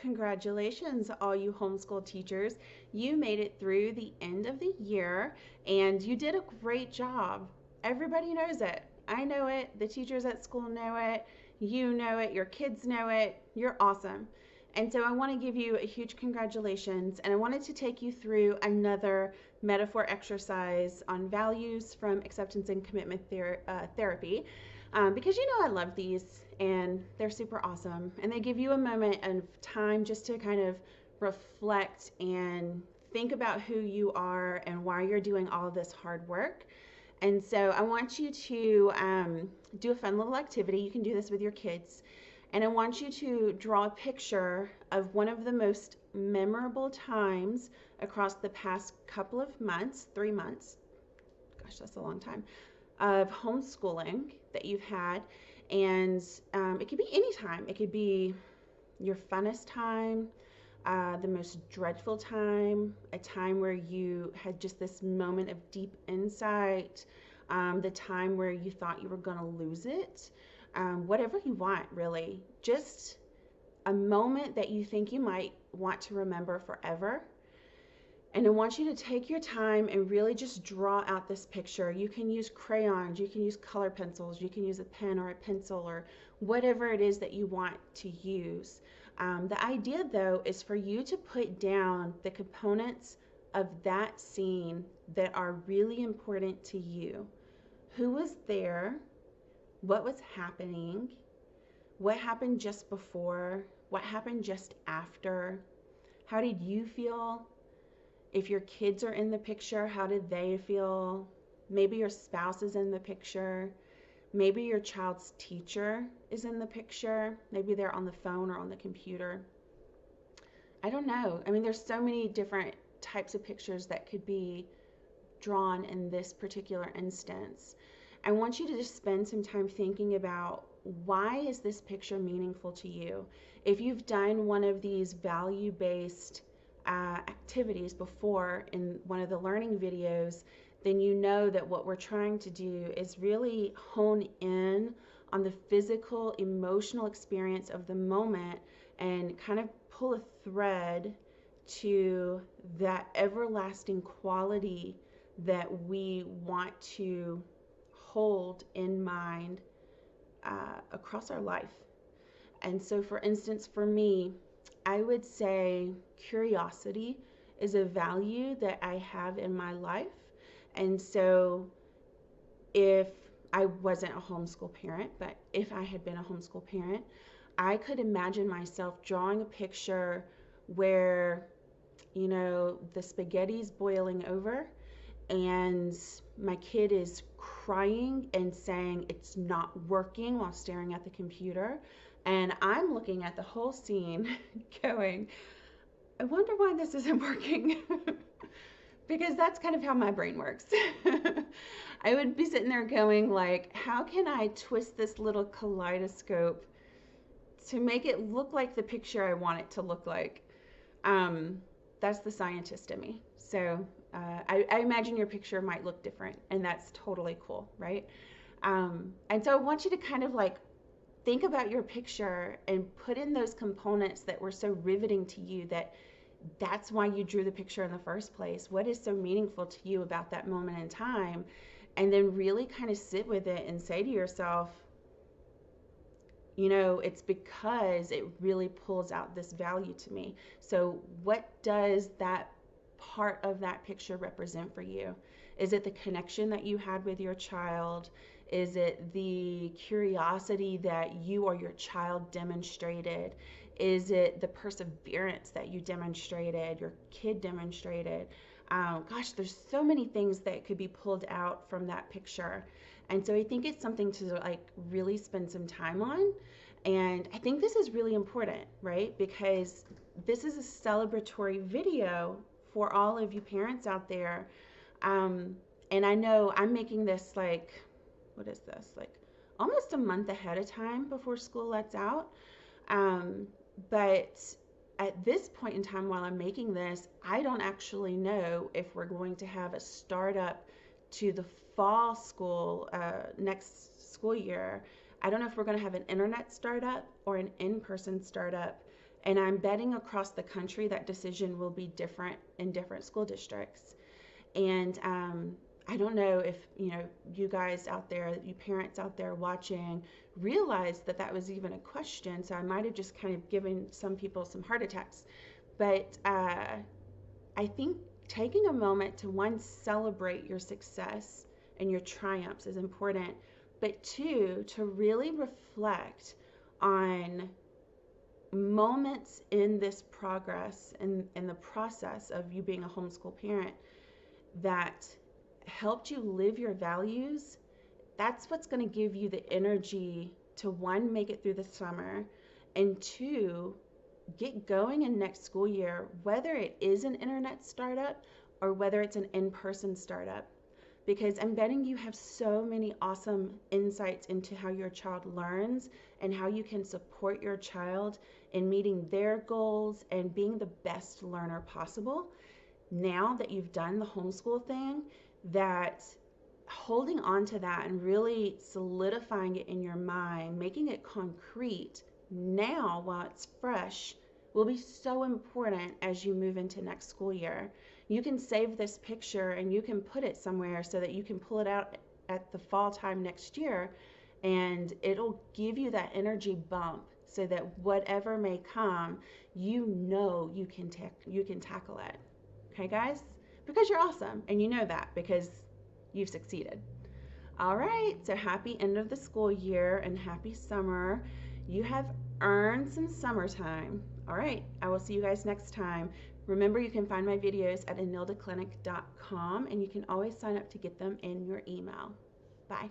congratulations, all you homeschool teachers. You made it through the end of the year and you did a great job. Everybody knows it. I know it. The teachers at school know it. You know it. Your kids know it. You're awesome. And so I want to give you a huge congratulations. And I wanted to take you through another metaphor exercise on values from acceptance and commitment therapy. Because you know I love these and they're super awesome. And they give you a moment of time just to kind of reflect and think about who you are and why you're doing all of this hard work. And so I want you to do a fun little activity. You can do this with your kids. And I want you to draw a picture of one of the most memorable times across the past couple of months, 3 months. Gosh, that's a long time, of homeschooling that you've had. And it could be any time. It could be your funnest time, the most dreadful time, a time where you had just this moment of deep insight, the time where you thought you were going to lose it, whatever you want, really. Just a moment that you think you might want to remember forever. And I want you to take your time and really just draw out this picture. You can use crayons, you can use color pencils, you can use a pen or a pencil or whatever it is that you want to use. The idea, though, is for you to put down the components of that scene that are really important to you. Who was there? What was happening? What happened just before? What happened just after? How did you feel? If your kids are in the picture, how did they feel? Maybe your spouse is in the picture. Maybe your child's teacher is in the picture. Maybe they're on the phone or on the computer. I don't know. I mean, there's so many different types of pictures that could be drawn in this particular instance. I want you to just spend some time thinking about, why is this picture meaningful to you? If you've done one of these value-based activities before in one of the learning videos, then you know that what we're trying to do is really hone in on the physical, emotional experience of the moment and kind of pull a thread to that everlasting quality that we want to hold in mind across our life. And so, for instance, for me, I would say curiosity is a value that I have in my life. And so if I wasn't a homeschool parent, but if I had been a homeschool parent, I could imagine myself drawing a picture where, you know, the spaghetti's boiling over and my kid is crying and saying it's not working while staring at the computer. And I'm looking at the whole scene going, I wonder why this isn't working. Because that's kind of how my brain works. I would be sitting there going like, how can I twist this little kaleidoscope to make it look like the picture I want it to look like? That's the scientist in me. So I imagine your picture might look different, and that's totally cool, right? And so I want you to kind of like think about your picture and put in those components that were so riveting to you, that's why you drew the picture in the first place. What is so meaningful to you about that moment in time? And then really kind of sit with it and say to yourself, you know, it's because it really pulls out this value to me. So what does that part of that picture represent for you? Is it the connection that you had with your child? Is it the curiosity that you or your child demonstrated? Is it the perseverance that you demonstrated, your kid demonstrated? Gosh, there's so many things that could be pulled out from that picture. And so I think it's something to like really spend some time on. And I think this is really important, right? Because this is a celebratory video for all of you parents out there. And I know I'm making this like, what is this? Like almost a month ahead of time before school lets out. But at this point in time, while I'm making this, I don't actually know if we're going to have a startup to the fall school next school year. I don't know if we're going to have an internet startup or an in-person startup. And I'm betting across the country that decision will be different in different school districts. And I don't know if you guys out there, you parents out there watching, realized that that was even a question. So I might have just kind of given some people some heart attacks. But I think taking a moment to, one, celebrate your success and your triumphs is important, but two, to really reflect on moments in this progress and in the process of you being a homeschool parent that helped you live your values. That's what's going to give you the energy to, one, make it through the summer, and two, get going in next school year, whether it is an internet startup or whether it's an in-person startup. Because I'm betting you have so many awesome insights into how your child learns and how you can support your child in meeting their goals and being the best learner possible. Now that you've done the homeschool thing, that holding on to that and really solidifying it in your mind, making it concrete now while it's fresh, will be so important as you move into next school year. You can save this picture and you can put it somewhere so that you can pull it out at the fall time next year, and it'll give you that energy bump so that whatever may come, you can tackle it. Okay, guys? Because you're awesome, and you know that because you've succeeded. All right, so happy end of the school year and happy summer. You have earned some summertime. All right, I will see you guys next time. Remember, you can find my videos at anildaclinic.com, and you can always sign up to get them in your email. Bye.